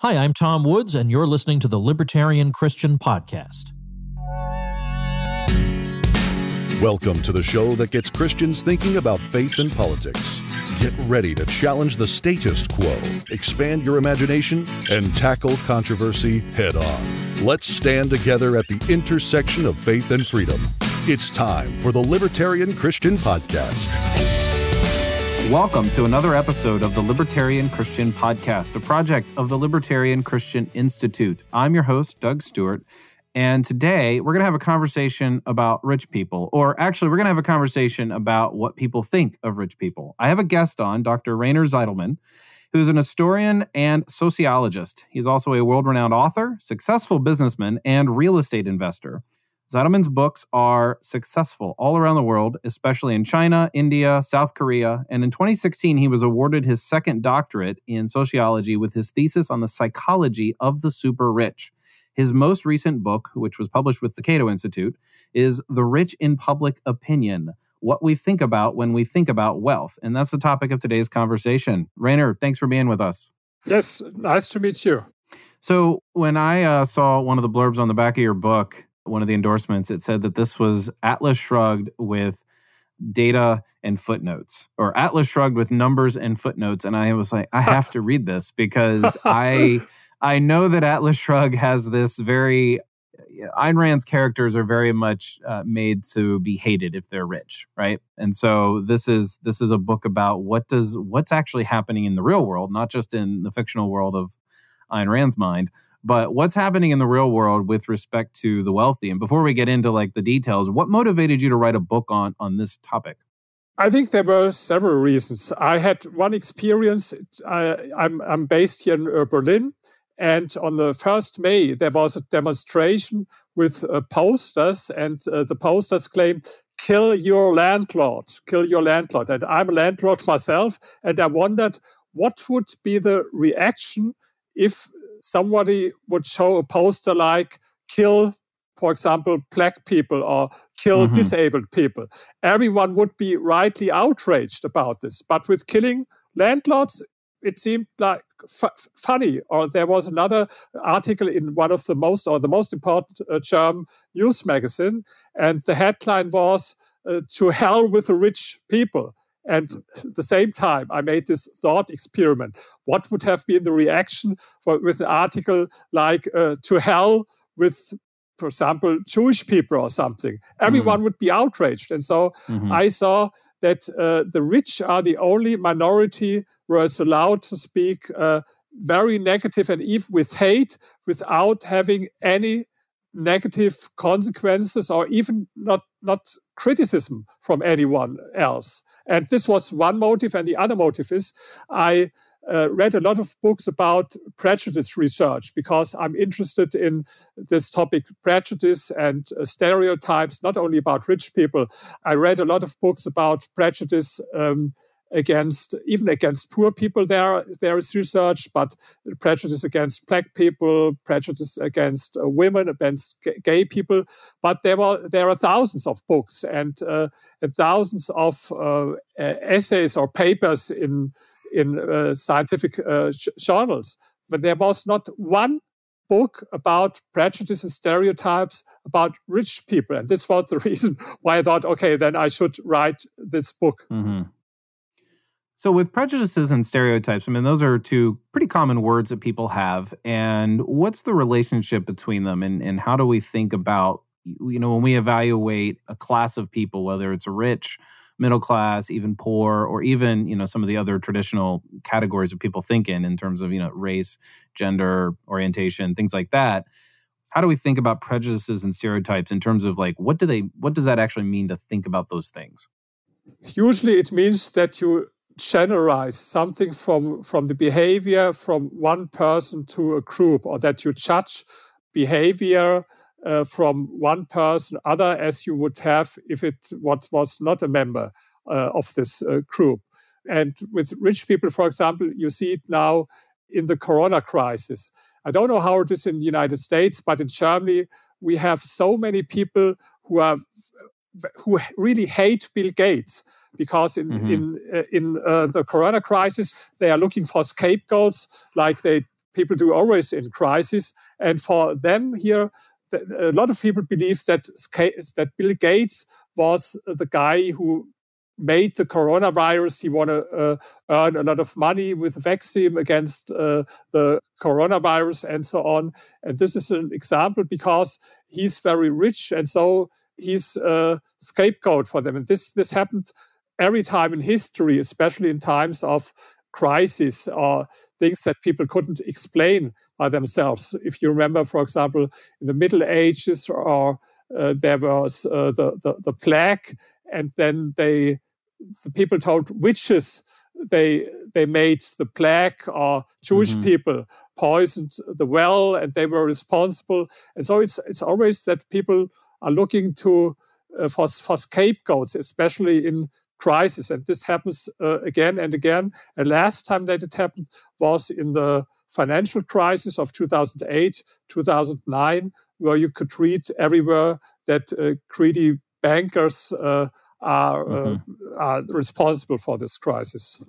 Hi, I'm Tom Woods, and you're listening to the Libertarian Christian Podcast. Welcome to the show that gets Christians thinking about faith and politics. Get ready to challenge the status quo, expand your imagination, and tackle controversy head on. Let's stand together at the intersection of faith and freedom. It's time for the Libertarian Christian Podcast. Welcome to another episode of the Libertarian Christian Podcast, a project of the Libertarian Christian Institute. I'm your host, Doug Stewart, and today we're going to have a conversation about rich people, or actually we're going to have a conversation about what people think of rich people. I have a guest on, Dr. Rainer Zitelmann, who's an historian and sociologist. He's also a world-renowned author, successful businessman, and real estate investor. Zitelmann's books are successful all around the world, especially in China, India, South Korea, and in 2016, he was awarded his second doctorate in sociology with his thesis on the psychology of the super rich. His most recent book, which was published with the Cato Institute, is The Rich in Public Opinion, What We Think About When We Think About Wealth. And that's the topic of today's conversation. Rainer, thanks for being with us. Yes, nice to meet you. So when I saw one of the blurbs on the back of your book, one of the endorsements, it said that this was Atlas Shrugged with data and footnotes, or Atlas Shrugged with numbers and footnotes. And I was like, I have to read this because I know that Atlas Shrugged has this very, Ayn Rand's characters are very much made to be hated if they're rich, right? And so this is a book about what's actually happening in the real world, not just in the fictional world of Ayn Rand's mind, but what's happening in the real world with respect to the wealthy. And before we get into like the details, what motivated you to write a book on this topic? I think there were several reasons. I had one experience. I'm based here in Berlin, and on the 1st May, there was a demonstration with posters, and the posters claimed, kill your landlord, kill your landlord. And I'm a landlord myself, and I wondered what would be the reaction if somebody would show a poster like kill, for example, black people or kill disabled people. Everyone would be rightly outraged about this. But with killing landlords, it seemed like funny. Or there was another article in one of the most important German news magazine, and the headline was to hell with the rich people. And at the same time, I made this thought experiment. What would have been the reaction with an article like to hell with, for example, Jewish people or something? Everyone would be outraged. And so I saw that the rich are the only minority where it's allowed to speak very negative and even with hate without having any negative consequences or even not criticism from anyone else. And this was one motive. And the other motive is I read a lot of books about prejudice research because I'm interested in this topic, prejudice and stereotypes, not only about rich people. I read a lot of books about prejudice against poor people. There is research, but prejudice against black people, prejudice against women, against gay people. But there are thousands of books and thousands of essays or papers in scientific journals. But there was not one book about prejudice and stereotypes about rich people. And this was the reason why I thought, okay, then I should write this book. Mm-hmm. So with prejudices and stereotypes, I mean, those are two pretty common words that people have. And what's the relationship between them? And how do we think about, when we evaluate a class of people, whether it's rich, middle class, even poor, or even, some of the other traditional categories of people think in terms of, race, gender, orientation, things like that. How do we think about prejudices and stereotypes in terms of like, what does that actually mean to think about those things? Usually it means that you generalize something from the behavior from one person to a group, or that you judge behavior from one person other as you would have if it was not a member of this group. And with rich people, for example, you see it now in the corona crisis. I don't know how it is in the United States, but in Germany, we have so many people who really hate Bill Gates, because in the corona crisis, they are looking for scapegoats, like they people do always in crisis. And for them here, a lot of people believe that Bill Gates was the guy who made the coronavirus. He want to earn a lot of money with the vaccine against the coronavirus and so on. And this is an example because he's very rich, and so he's a scapegoat for them. And this happened every time in history, especially in times of crisis or things that people couldn't explain by themselves. If you remember, for example, in the Middle Ages, or there was the plague, and then the people told witches they made the plague, or Jewish people poisoned the well and they were responsible. And so it's always that people are looking to for scapegoats, especially in crisis. And this happens again and again. And last time that it happened was in the financial crisis of 2008, 2009, where you could read everywhere that greedy bankers are responsible for this crisis.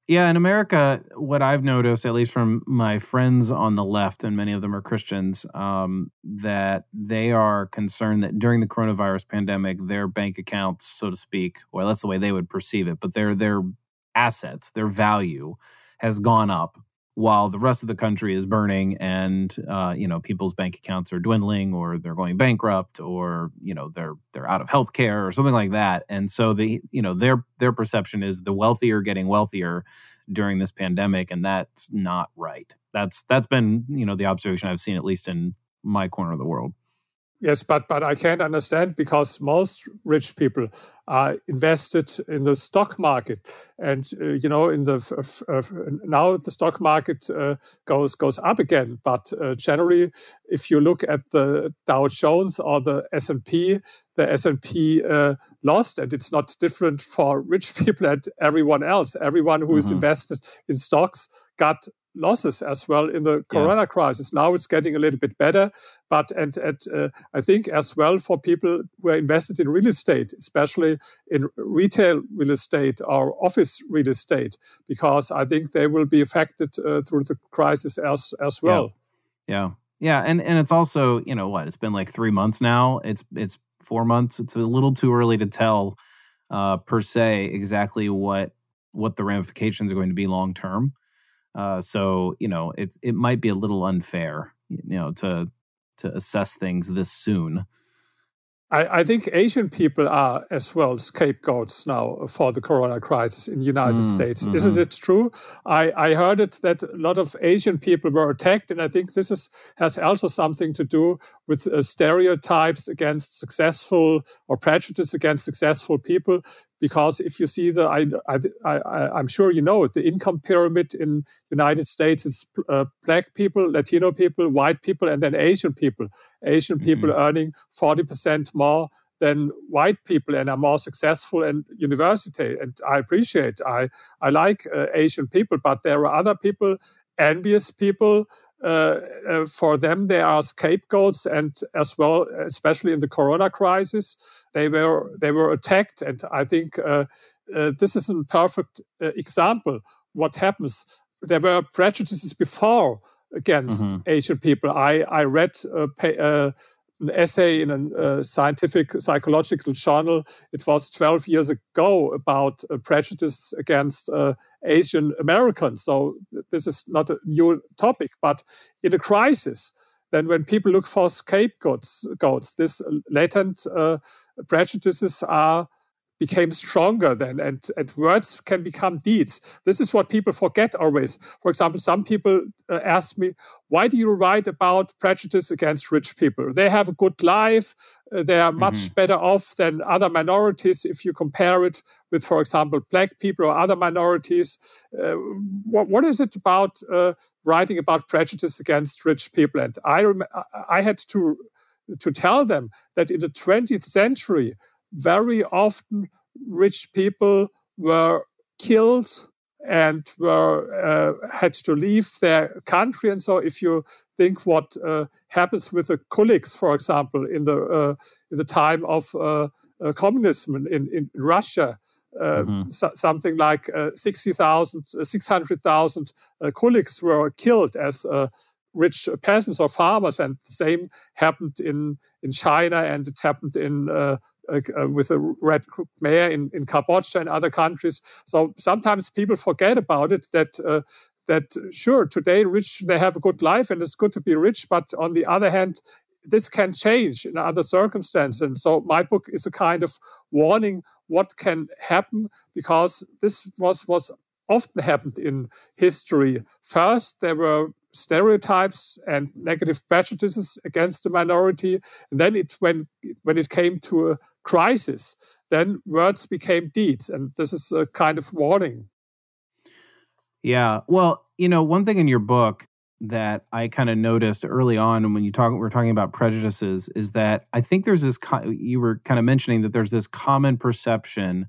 Yeah, in America, what I've noticed, at least from my friends on the left, and many of them are Christians, that they are concerned that during the coronavirus pandemic, their bank accounts, so to speak, well, that's the way they would perceive it, but their assets, their value has gone up while the rest of the country is burning, and people's bank accounts are dwindling, or they're going bankrupt, or they're out of healthcare or something like that. And so their perception is the wealthy are getting wealthier during this pandemic, and that's not right. That's been the observation I've seen, at least in my corner of the world. Yes, but I can't understand, because most rich people are invested in the stock market, and in now the stock market goes up again. But generally, if you look at the Dow Jones or the S&P, the S&P lost, and it's not different for rich people and everyone else. Everyone who is invested in stocks got losses as well in the corona crisis. Now it's getting a little bit better, but I think as well for people who are invested in real estate, especially in retail real estate or office real estate, because I think they will be affected through the crisis as well. Yeah. And it's also, it's been like 3 months now. It's 4 months. It's a little too early to tell per se exactly what the ramifications are going to be long term. So it might be a little unfair, to assess things this soon. I think Asian people are as well scapegoats now for the corona crisis in the United States. Isn't it true? I heard it that a lot of Asian people were attacked, and I think this has also something to do with stereotypes against successful, or prejudice against successful people. Because if you see I'm sure the income pyramid in United States is black people, Latino people, white people, and then Asian people. Asian people earning 40% more than white people and are more successful in university. And I appreciate, I like Asian people, but there are other people, envious people. For them, they are scapegoats, and as well, especially in the corona crisis, they were attacked. And I think this is a perfect example. What happens? There were prejudices before against Asian people. I read an essay in a scientific psychological journal. It was 12 years ago about prejudice against Asian Americans. So this is not a new topic, but in a crisis, then when people look for scapegoats, this latent prejudices became stronger then, and words can become deeds. This is what people forget always. For example, some people ask me, why do you write about prejudice against rich people? They have a good life. They are much better off than other minorities if you compare it with, for example, black people or other minorities. What is it about writing about prejudice against rich people? And I had to tell them that in the 20th century, very often rich people were killed and had to leave their country. And so if you think what happens with the Kulaks, for example, in the time of communism in Russia, something like 600,000 Kuliks were killed as rich peasants or farmers, and the same happened in China, and it happened with the Red Khmer in Cambodia and other countries. So sometimes people forget about it, that sure, today rich, they have a good life and it's good to be rich, but on the other hand, this can change in other circumstances. And so my book is a kind of warning what can happen, because this was often happened in history. First, there were stereotypes and negative prejudices against the minority. And then when it came to a crisis, then words became deeds. And this is a kind of warning. Yeah. Well, one thing in your book that I kind of noticed early on when we're talking about prejudices is that I think there's this, you were kind of mentioning that there's this common perception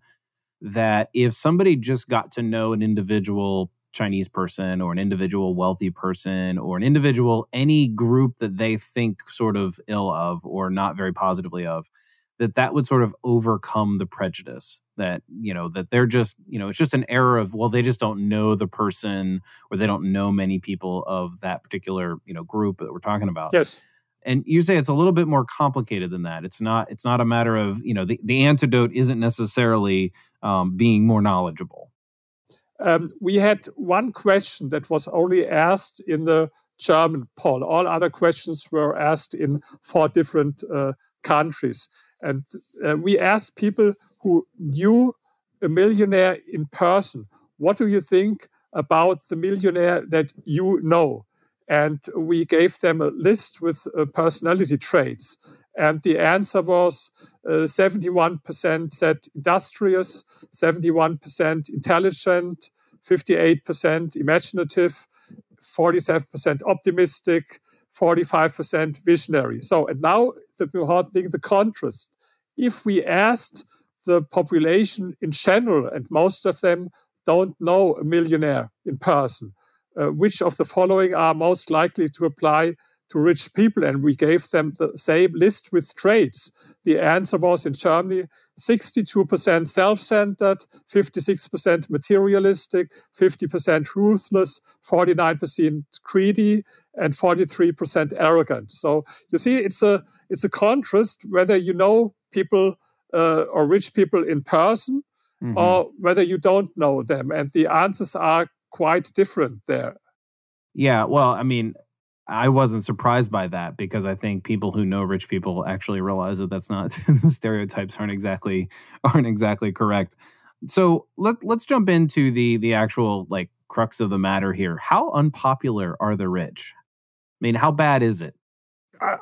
that if somebody just got to know an individual Chinese person or an individual wealthy person or an individual, any group that they think sort of ill of or not very positively of, that would sort of overcome the prejudice that, that they're just, it's just an error of, well, they just don't know the person or they don't know many people of that particular, group that we're talking about. Yes. And you say it's a little bit more complicated than that. It's not a matter of, the antidote isn't necessarily being more knowledgeable. We had one question that was only asked in the German poll. All other questions were asked in 4 different countries. And we asked people who knew a millionaire in person, what do you think about the millionaire that you know? And we gave them a list with personality traits. And the answer was 71% said industrious, 71% intelligent, 58% imaginative, 47% optimistic, 45% visionary. So, and now the important thing, the contrast. If we asked the population in general, and most of them don't know a millionaire in person, which of the following are most likely to apply to rich people? And we gave them the same list with traits. The answer was in Germany, 62% self-centered, 56% materialistic, 50% ruthless, 49% greedy, and 43% arrogant. So you see, it's a contrast whether you know people or rich people in person, or whether you don't know them. And the answers are quite different there. Yeah, well, I mean, I wasn't surprised by that, because I think people who know rich people actually realize that that's not the stereotypes aren't exactly correct. So let's jump into the actual crux of the matter here. How unpopular are the rich? I mean, how bad is it?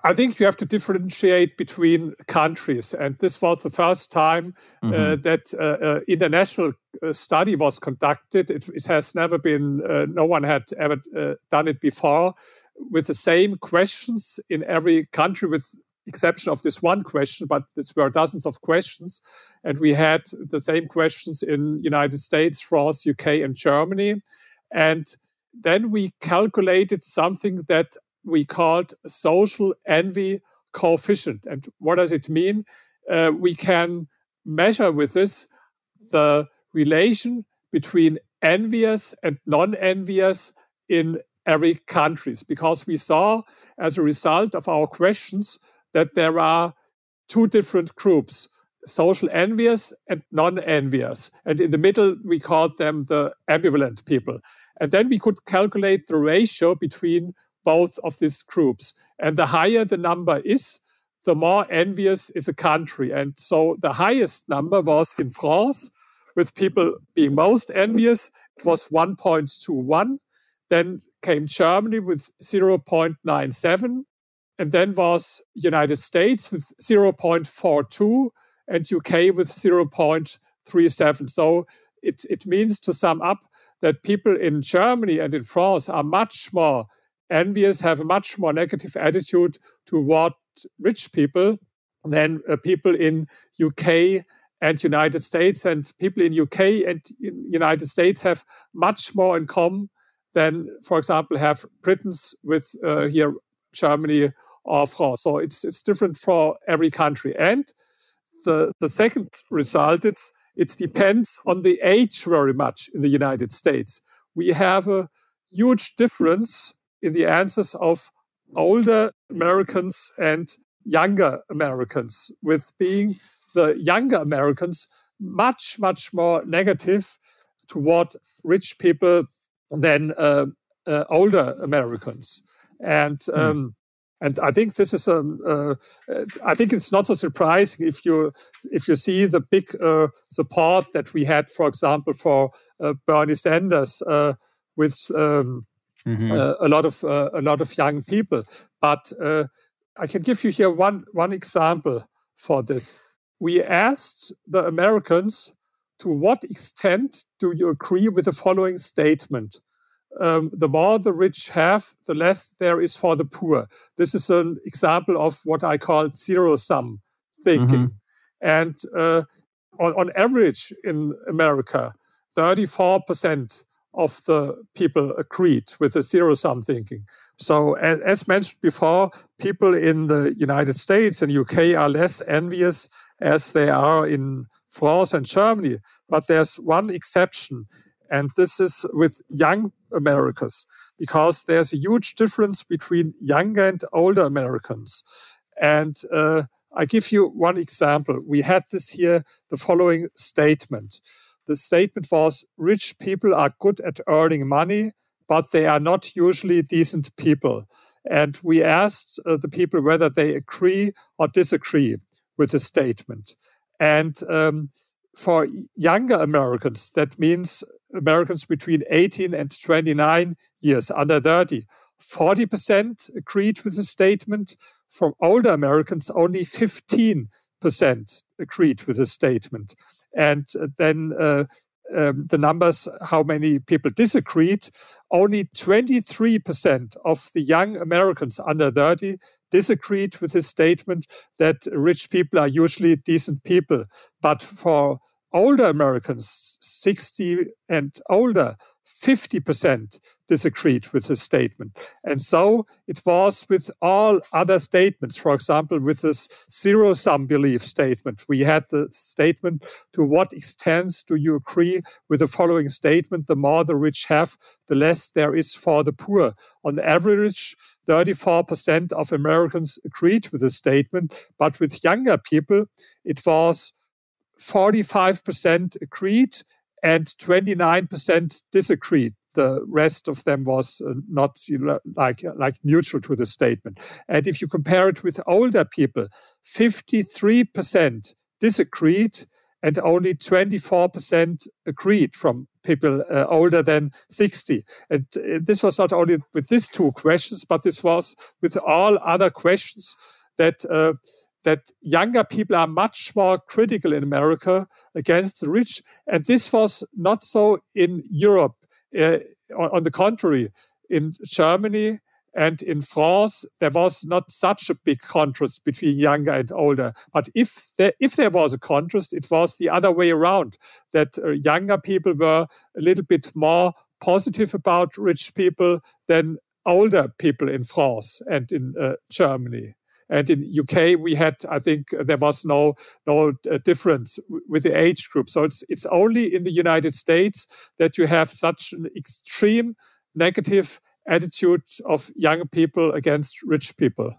I think you have to differentiate between countries. And this was the first time that international study was conducted. It has never been, no one had ever done it before, with the same questions in every country, with exception of this one question, but there were dozens of questions. And we had the same questions in United States, France, UK, and Germany. And then we calculated something that we called social envy coefficient. And what does it mean? We can measure with this the relation between envious and non-envious in every country, because we saw as a result of our questions that there are 2 different groups, social envious and non-envious. And in the middle, we called them the ambivalent people. And then we could calculate the ratio between both of these groups. And the higher the number is, the more envious is a country. And so the highest number was in France, with people being most envious. It was 1.21. Then came Germany with 0.97. And then was United States with 0.42 and UK with 0.37. So it means, to sum up, that people in Germany and in France are much more envious, have a much more negative attitude toward rich people than people in UK and United States. And people in UK and in United States have much more in common than, for example, have Britons with here Germany or France. So it's different for every country. And the second result, it depends on the age very much in the United States. We have a huge difference in the answers of older Americans and younger Americans, with being the younger Americans much, much more negative toward rich people than older Americans. And I think this is I think it's not so surprising if you see the big support that we had, for example, for Bernie Sanders with a lot of young people. But I can give you here one example for this. We asked the Americans, to what extent do you agree with the following statement? The more the rich have, the less there is for the poor. This is an example of what I call zero-sum thinking. And on average in America, 34% of the people agreed with the zero-sum thinking. So as mentioned before, people in the United States and UK are less envious as they are in France and Germany. But there's one exception, and this is with young Americans, because there's a huge difference between younger and older Americans. And I give you one example. We had this here, the following statement. The statement was, rich people are good at earning money, but they are not usually decent people. And we asked the people whether they agree or disagree with the statement. And for younger Americans, that means Americans between 18 and 29 years, under 30, 40% agreed with the statement. From older Americans, only 15% agreed with the statement. And then the numbers, how many people disagreed, only 23% of the young Americans under 30 disagreed with the statement that rich people are usually decent people. But for older Americans, 60 and older, 50% disagreed with the statement. And so it was with all other statements. For example, with this zero-sum belief statement, we had the statement, to what extent do you agree with the following statement? The more the rich have, the less there is for the poor. On average, 34% of Americans agreed with the statement, but with younger people, it was 45% agreed and 29% disagreed. The rest of them was not like neutral to the statement. And if you compare it with older people, 53% disagreed and only 24% agreed from people older than 60. And this was not only with these two questions, but this was with all other questions that younger people are much more critical in America against the rich. And this was not so in Europe. On the contrary, in Germany and in France, there was not such a big contrast between younger and older. But if there was a contrast, it was the other way around, that younger people were a little bit more positive about rich people than older people in France and in Germany. And in UK, we had, I think, there was no difference with the age group. So it's only in the United States that you have such an extreme negative attitude of young people against rich people.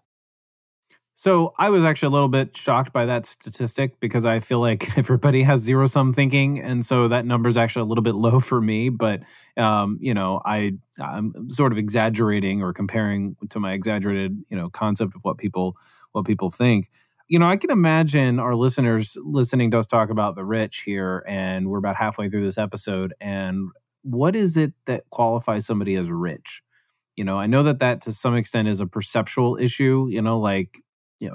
So I was actually a little bit shocked by that statistic, because I feel like everybody has zero-sum thinking. And so that number is actually a little bit low for me. But, I'm sort of exaggerating or comparing to my exaggerated, concept of what people think. I can imagine our listeners listening to us talk about the rich here, and we're about halfway through this episode. And what is it that qualifies somebody as rich? I know that to some extent is a perceptual issue,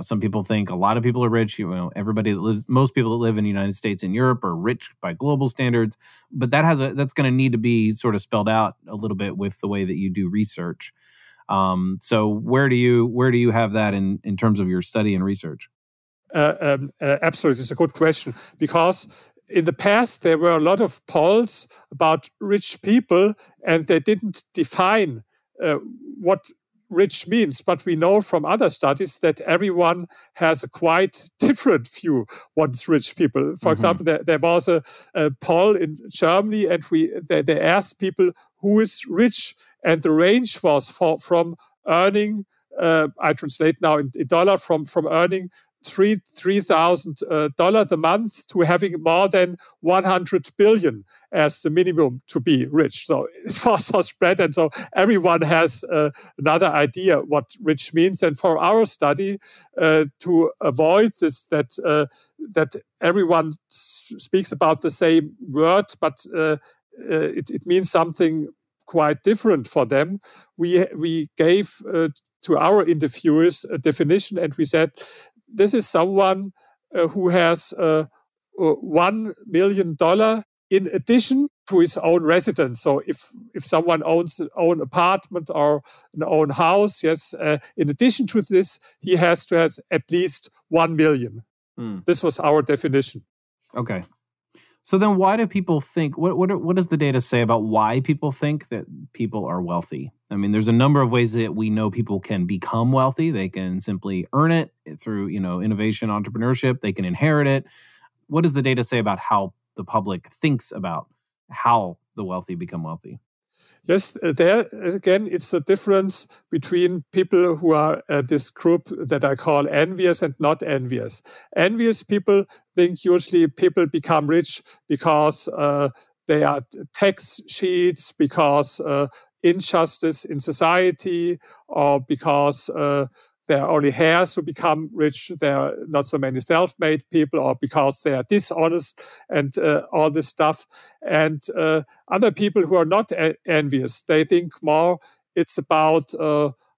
some people think a lot of people are rich. Most people that live in the United States and Europe are rich by global standards. But that's going to need to be sort of spelled out a little bit with the way that you do research. So where do you have that in terms of your study and research? Absolutely, it's a good question, because in the past there were a lot of polls about rich people, and they didn't define what rich means, but we know from other studies that everyone has a quite different view what is rich people. For example, there was a poll in Germany, and they asked people who is rich, and the range was from earning, I translate now in dollar, from earning $3,000 a month to having more than 100 billion as the minimum to be rich. So it was so spread, and so everyone has another idea what rich means. And for our study, to avoid this, that everyone speaks about the same word, but it means something quite different for them, we gave to our interviewers a definition, and we said, this is someone who has $1 million in addition to his own residence. So if someone owns an own apartment or an own house, yes, in addition to this, he has to have at least 1 million. This was our definition. Okay. So then why do people think, what does the data say about why people think that people are wealthy? I mean, there's a number of ways that we know people can become wealthy. They can simply earn it through, innovation, entrepreneurship. They can inherit it. What does the data say about how the public thinks about how the wealthy become wealthy? Yes, there again, it's the difference between people who are this group that I call envious and not envious. Envious people think usually people become rich because they are tax cheats, because injustice in society, or because there are only heirs who become rich, there are not so many self-made people, or because they are dishonest and all this stuff. And other people who are not envious, they think more it's about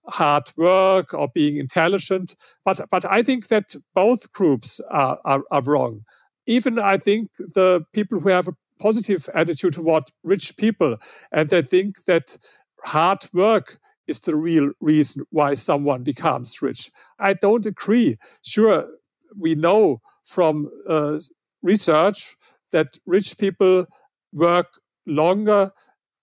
hard work or being intelligent. But I think that both groups are wrong. Even I think the people who have a positive attitude toward rich people, and they think that hard work is the real reason why someone becomes rich. I don't agree. Sure, we know from research that rich people work longer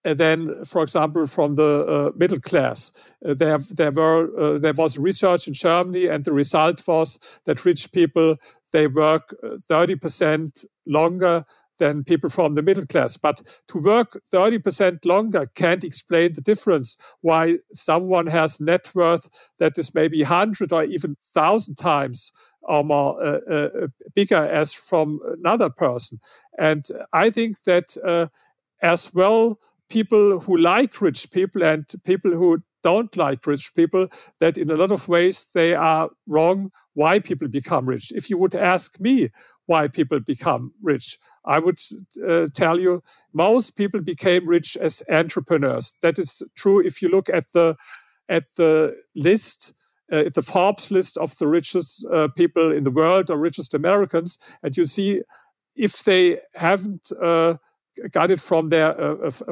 than, for example, from the middle class. There was research in Germany, and the result was that rich people, they work 30% longer than people from the middle class. But to work 30% longer can't explain the difference why someone has net worth that is maybe 100 or even 1,000 times or more bigger as from another person. And I think that as well, people who like rich people and people who don't like rich people, that in a lot of ways they are wrong why people become rich. If you would ask me why people become rich, I would tell you most people became rich as entrepreneurs. That is true if you look at the list, the Forbes list of the richest people in the world or richest Americans, and you see if they haven't got it from their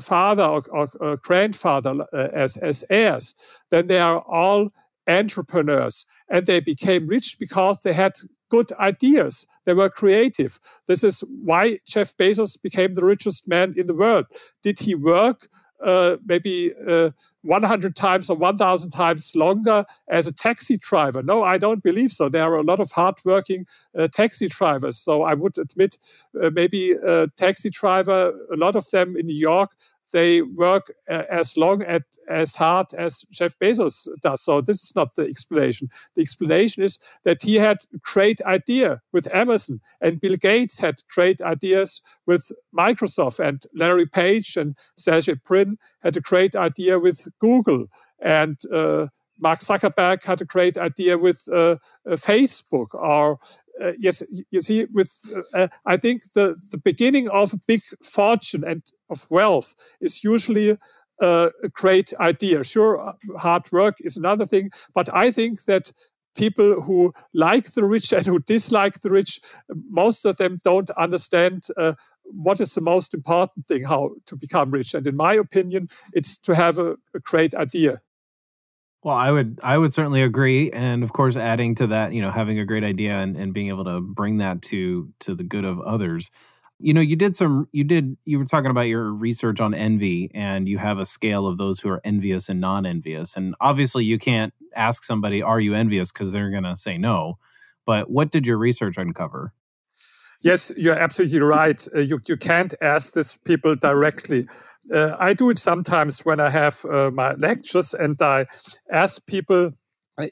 father or grandfather as heirs, then they are all entrepreneurs, and they became rich because they had good ideas. They were creative. This is why Jeff Bezos became the richest man in the world. Did he work maybe 100 times or 1,000 times longer as a taxi driver? No, I don't believe so. There are a lot of hardworking taxi drivers. So I would admit maybe a taxi driver, a lot of them in New York, they work as long as hard as Jeff Bezos does. So this is not the explanation. The explanation is that he had a great idea with Amazon, and Bill Gates had great ideas with Microsoft, and Larry Page and Sergey Brin had a great idea with Google, and Mark Zuckerberg had a great idea with Facebook. Or yes, you see, with I think the beginning of a big fortune and of wealth is usually a great idea. Sure, hard work is another thing, but I think that people who like the rich and who dislike the rich, most of them don't understand what is the most important thing, how to become rich. And in my opinion, it's to have a great idea. Well, I would certainly agree. And of course, adding to that, having a great idea and being able to bring that to the good of others. You were talking about your research on envy, and you have a scale of those who are envious and non-envious. And obviously you can't ask somebody, are you envious? Because they're going to say no. But what did your research uncover? Yes, you're absolutely right. You can't ask these people directly. I do it sometimes when I have my lectures, and I ask people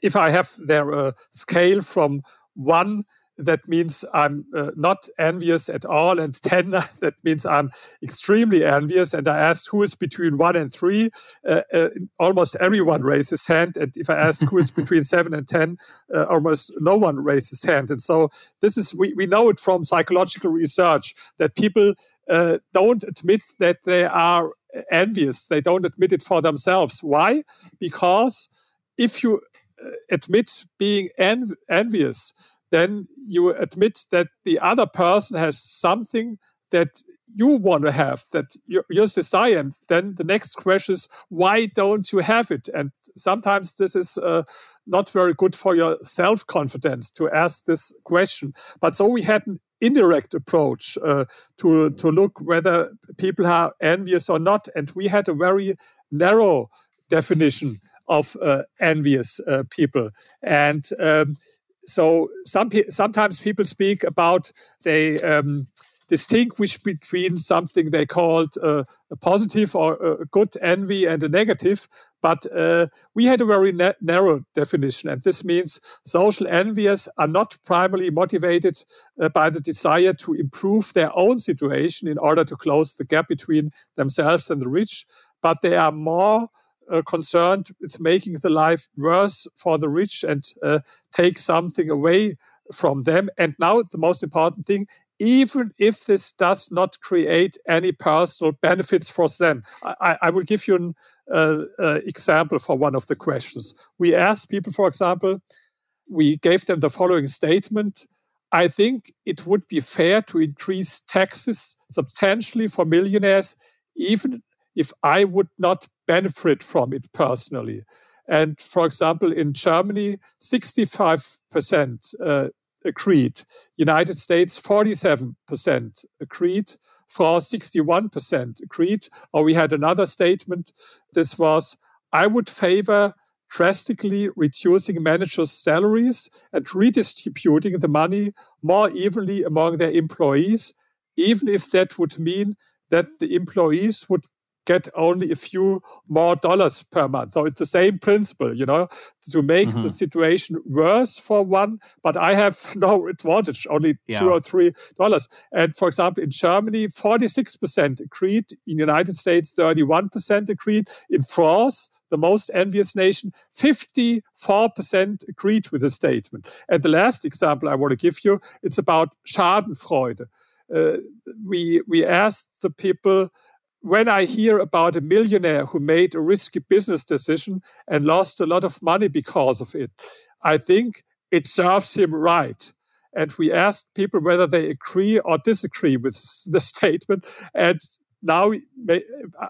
if I have their scale from 1, that means I'm not envious at all, and 10, that means I'm extremely envious. And I asked who is between 1 and 3. Almost everyone raises his hand. And if I ask who is between 7 and 10, almost no one raises his hand. And so this is, we know it from psychological research that people don't admit that they are envious. They don't admit it for themselves. Why? Because if you admit being envious, then you admit that the other person has something that you want to have, that you're desire. And then the next question is, why don't you have it? And sometimes this is not very good for your self-confidence to ask this question. But so we had an indirect approach to look whether people are envious or not. And we had a very narrow definition of envious people. And so sometimes people speak about they distinguish between something they called a positive or a good envy and a negative. But we had a very narrow definition. And this means social envious are not primarily motivated by the desire to improve their own situation in order to close the gap between themselves and the rich, but they are more concerned with making the life worse for the rich and take something away from them. And now the most important thing, even if this does not create any personal benefits for them. I will give you an example for one of the questions. We asked people, for example, we gave them the following statement: I think it would be fair to increase taxes substantially for millionaires, even if I would not benefit from it personally. And for example, in Germany, 65% agreed. United States, 47% agreed. France, 61% agreed. Or we had another statement. This was, I would favor drastically reducing managers' salaries and redistributing the money more evenly among their employees, even if that would mean that the employees would get only a few more dollars per month. So it's the same principle, to make the situation worse for one, but I have no advantage, only $2 or $3. And for example, in Germany, 46% agreed. In the United States, 31% agreed. In France, the most envious nation, 54% agreed with the statement. And the last example I want to give you, it's about Schadenfreude. We asked the people, when I hear about a millionaire who made a risky business decision and lost a lot of money because of it, I think it serves him right. And we asked people whether they agree or disagree with the statement. And now,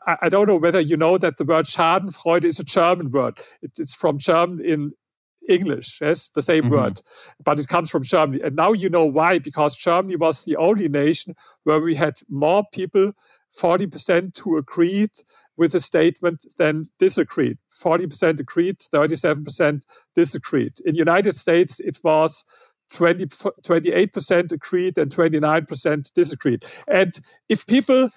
I don't know whether you know that the word Schadenfreude is a German word. It's from German in English, yes, the same word, but it comes from Germany. And now you know why, because Germany was the only nation where we had more people, 40% who agreed with the statement than disagreed. 40% agreed, 37% disagreed. In the United States, it was 28% agreed and 29% disagreed. And if people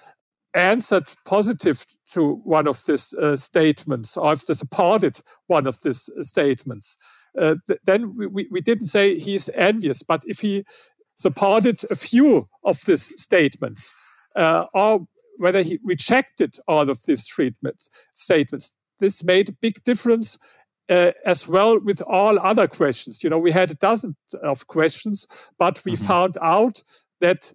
answered positive to one of these statements, or if they supported one of these statements, then we didn't say he's envious, but if he supported a few of these statements, or whether he rejected all of these statements, this made a big difference as well with all other questions. We had a dozen of questions, but we found out that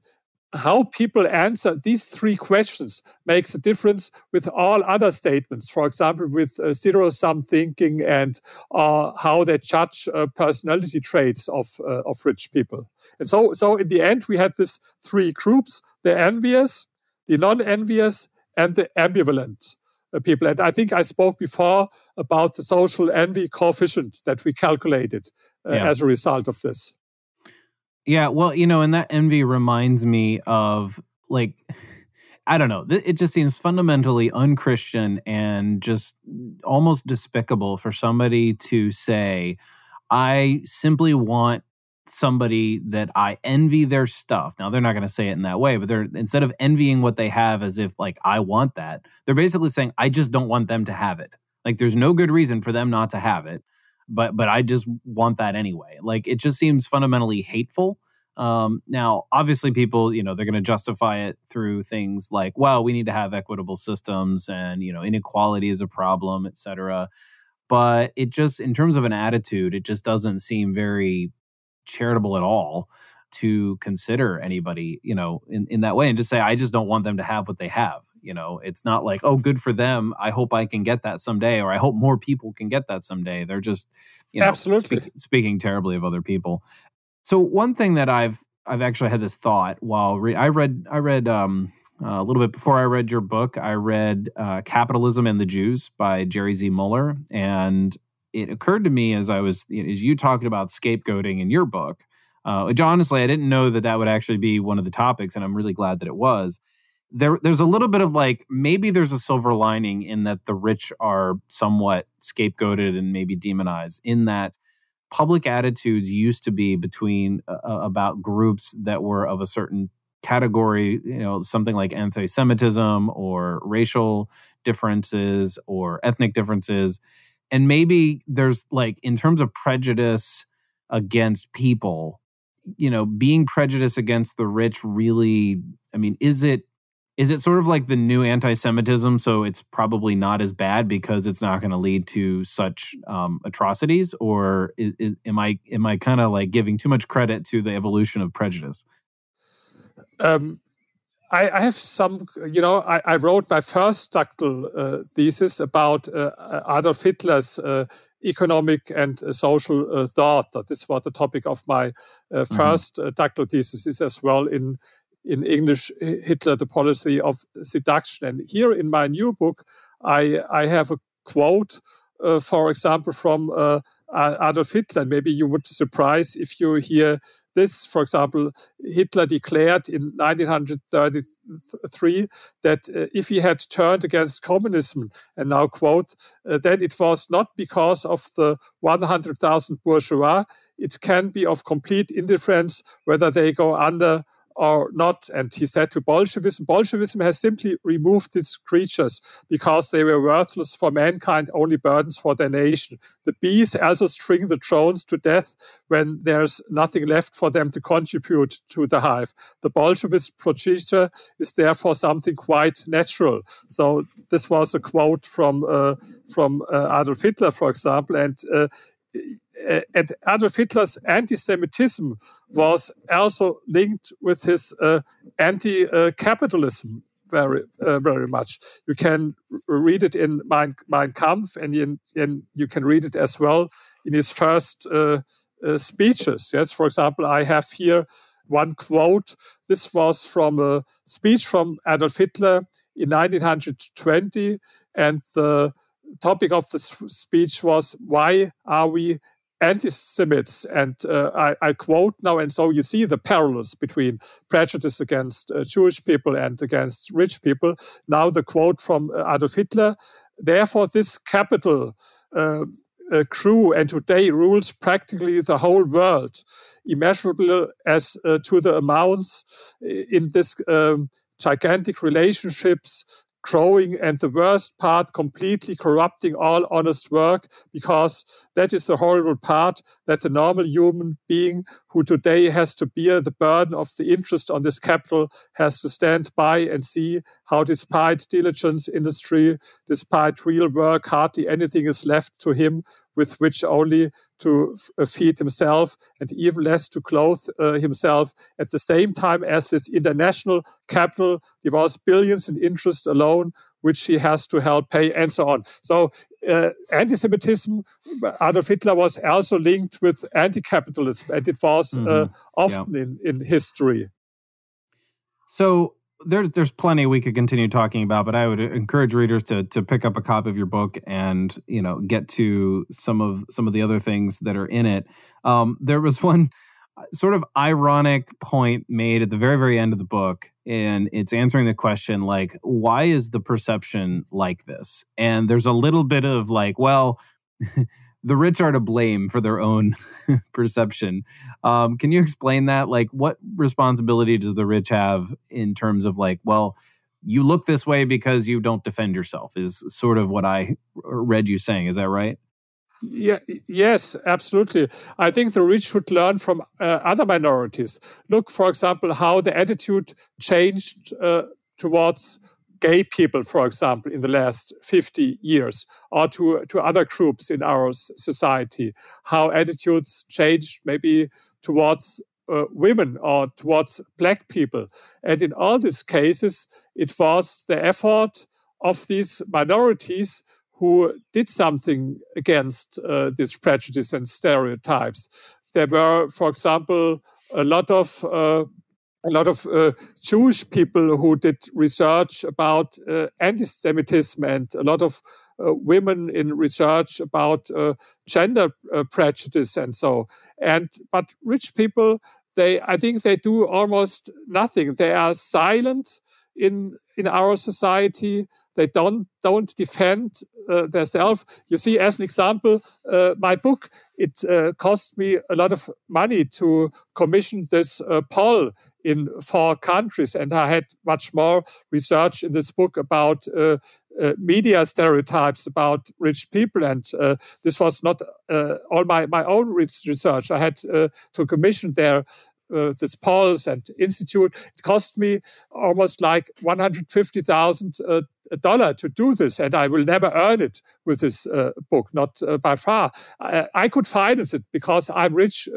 how people answer these 3 questions makes a difference with all other statements. For example, with zero-sum thinking and how they judge personality traits of rich people. And so in the end, we had these 3 groups: the envious, the non-envious, and the ambivalent people. And I think I spoke before about the social envy coefficient that we calculated as a result of this. Yeah, well, and that envy reminds me of like, I don't know. It just seems fundamentally unchristian and just almost despicable for somebody to say, I simply want somebody that I envy their stuff. Now, they're not going to say it in that way, but they're, instead of envying what they have as if like, I want that, they're basically saying, I just don't want them to have it. Like, there's no good reason for them not to have it, but I just want that anyway. Like, it just seems fundamentally hateful. Now, obviously people, they're going to justify it through things like, well, we need to have equitable systems and, inequality is a problem, et cetera. But it just, in terms of an attitude, it just doesn't seem very charitable at all to consider anybody, in that way and just say, I just don't want them to have what they have. It's not like, oh, good for them. I hope I can get that someday, or I hope more people can get that someday. They're just, Absolutely speaking terribly of other people. So one thing that I've actually had this thought while I read a little bit before I read your book. I read Capitalism and the Jews by Jerry Z. Muller, and it occurred to me as you talked about scapegoating in your book, which honestly I didn't know that would actually be one of the topics, and I'm really glad that it was. There's a little bit of like, maybe there's a silver lining in that the rich are somewhat scapegoated and maybe demonized, in that public attitudes used to be between about groups that were of a certain category, something like anti-Semitism or racial differences or ethnic differences. And maybe there's like, in terms of prejudice against people, being prejudiced against the rich really, I mean, is it sort of like the new anti-Semitism? So it's probably not as bad because it's not going to lead to such atrocities, or am I kind of like giving too much credit to the evolution of prejudice? I have some, I wrote my first doctoral thesis about Adolf Hitler's economic and social thought. This was the topic of my first doctoral thesis, is as well in English, Hitler, the Policy of Seduction. And here in my new book, I have a quote, for example, from Adolf Hitler. Maybe you would be surprised if you hear this. For example, Hitler declared in 1933 that if he had turned against communism, and now quote, then it was not because of the 100,000 bourgeois. It can be of complete indifference whether they go under or not. And he said to Bolshevism has simply removed its creatures because they were worthless for mankind, only burdens for their nation. The bees also string the drones to death when there's nothing left for them to contribute to the hive. The Bolshevist procedure is therefore something quite natural. So this was a quote from Adolf Hitler, for example, and Adolf Hitler's anti-Semitism was also linked with his anti-capitalism very much. You can read it in Mein Kampf, and you can read it as well in his first speeches. Yes, for example, I have here one quote. This was from a speech from Adolf Hitler in 1920, and the topic of the speech was, "Why are we anti-Semites?" And I quote now, and so you see the parallels between prejudice against Jewish people and against rich people. Now the quote from Adolf Hitler: "Therefore this capital grew and today rules practically the whole world, immeasurable as to the amounts in this gigantic relationships, growing, and the worst part, completely corrupting all honest work, because that is the horrible part, that the normal human being who today has to bear the burden of the interest on this capital has to stand by and see how, despite diligence, industry, despite real work, hardly anything is left to him with which only to feed himself, and even less to clothe himself, at the same time as this international capital devours billions in interest alone, which he has to help pay," and so on. So anti-Semitism, Adolf Hitler was also linked with anti-capitalism, and it was often in history. So there's plenty we could continue talking about, but I would encourage readers to pick up a copy of your book and get to some of the other things that are in it. There was one sort of ironic point made at the very, very end of the book. And it's answering the question, like, why is the perception like this? And there's a little bit of like, well, the rich are to blame for their own perception. Can you explain that? Like, what responsibility does the rich have in terms of like, well, you look this way because you don't defend yourself, is sort of what I read you saying. Is that right? Yeah, yes, absolutely. I think the rich should learn from other minorities. Look, for example, how the attitude changed towards gay people, for example, in the last 50 years, or to other groups in our society. How attitudes changed maybe towards women or towards black people. And in all these cases, it was the effort of these minorities who did something against these prejudices and stereotypes. There were, for example, a lot of Jewish people who did research about anti-Semitism, and a lot of women in research about gender prejudice and so. But rich people, I think they do almost nothing. They are silent in our society. They don't defend themselves. You see, as an example, my book, it cost me a lot of money to commission this poll in 4 countries, and I had much more research in this book about media stereotypes about rich people, and this was not all my own research. I had to commission this polls and institute. It cost me almost like $150,000 to do this, and I will never earn it with this book, not by far. I could finance it because I'm rich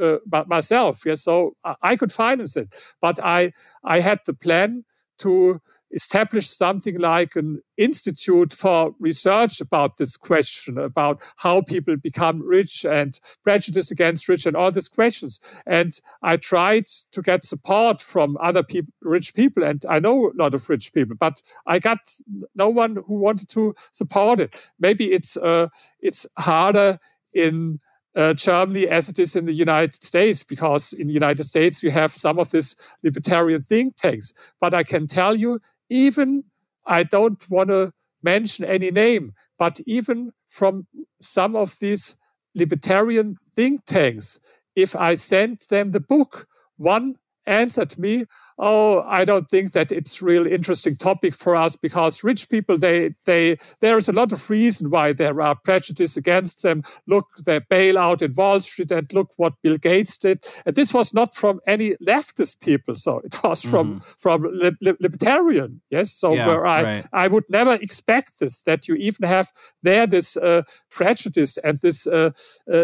myself, yes, so I could finance it. But I had the plan to establish something like an institute for research about this question, about how people become rich and prejudice against rich and all these questions. And I tried to get support from other people, rich people, and I know a lot of rich people, but I got no one who wanted to support it. Maybe it's harder in Germany as it is in the United States, because in the United States you have some of these libertarian think tanks. But I can tell you, even, I don't want to mention any name, but even from some of these libertarian think tanks, if I sent them the book, one answered me, "Oh, I don't think that it's a real interesting topic for us, because rich people, there is a lot of reason why there are prejudice against them. Look, their bailout in Wall Street, and look what Bill Gates did." And this was not from any leftist people, so it was from libertarian. Yes, so Yeah, where right. I would never expect this, that you even have there this prejudice and this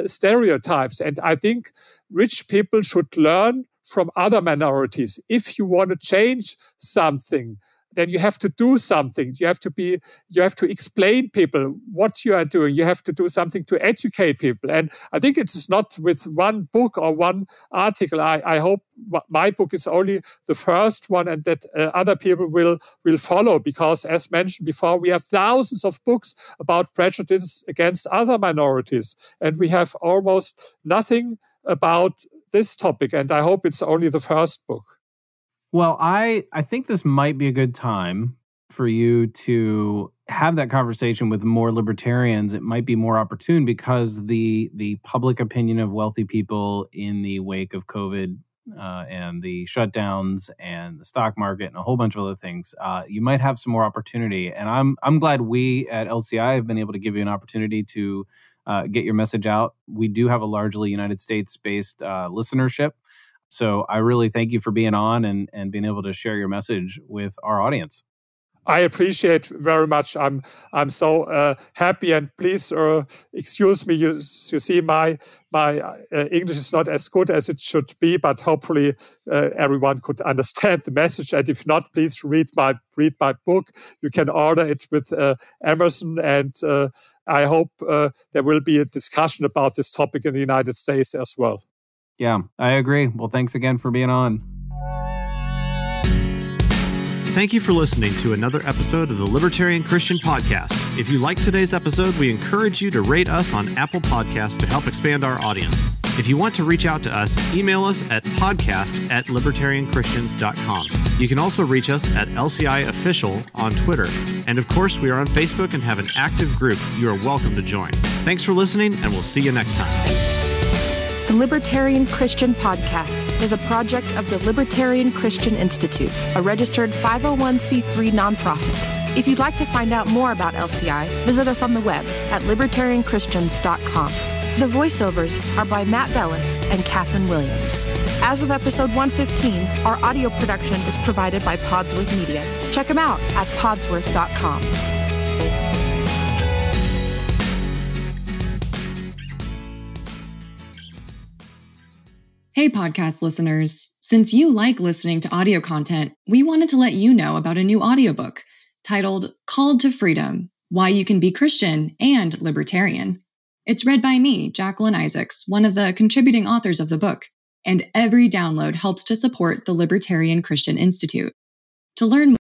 stereotypes. And I think rich people should learn from other minorities. If you want to change something, then you have to do something. You have to explain people what you are doing. You have to do something to educate people. And I think it's not with one book or one article. I hope my book is only the first one, and that other people will follow, because as mentioned before, we have thousands of books about prejudice against other minorities, and we have almost nothing about this topic. And I hope it's only the first book. Well, I think this might be a good time for you to have that conversation with more libertarians. It might be more opportune because the public opinion of wealthy people in the wake of COVID and the shutdowns and the stock market and a whole bunch of other things, you might have some more opportunity. And I'm glad we at LCI have been able to give you an opportunity to get your message out. We do have a largely United States-based listenership. So I really thank you for being on and being able to share your message with our audience. I appreciate very much. I'm so happy, and please excuse me. You see, my English is not as good as it should be, but hopefully everyone could understand the message. And if not, please read my book. You can order it with Amazon, and I hope there will be a discussion about this topic in the United States as well. Yeah, I agree. Well, thanks again for being on. Thank you for listening to another episode of the Libertarian Christian Podcast. If you liked today's episode, we encourage you to rate us on Apple Podcasts to help expand our audience. If you want to reach out to us, email us at podcast@libertarianchristians.com. You can also reach us at LCI Official on Twitter. And of course, we are on Facebook and have an active group you are welcome to join. Thanks for listening, and we'll see you next time. The Libertarian Christian Podcast is a project of the Libertarian Christian Institute, a registered 501c3 nonprofit. If you'd like to find out more about LCI, visit us on the web at libertarianchristians.com. The voiceovers are by Matt Bellis and Catherine Williams. As of episode 115, our audio production is provided by Podsworth Media. Check them out at podsworth.com. Hey, podcast listeners. Since you like listening to audio content, we wanted to let you know about a new audiobook titled Called to Freedom: Why You Can Be Christian and Libertarian. It's read by me, Jacqueline Isaacs, one of the contributing authors of the book, and every download helps to support the Libertarian Christian Institute. To learn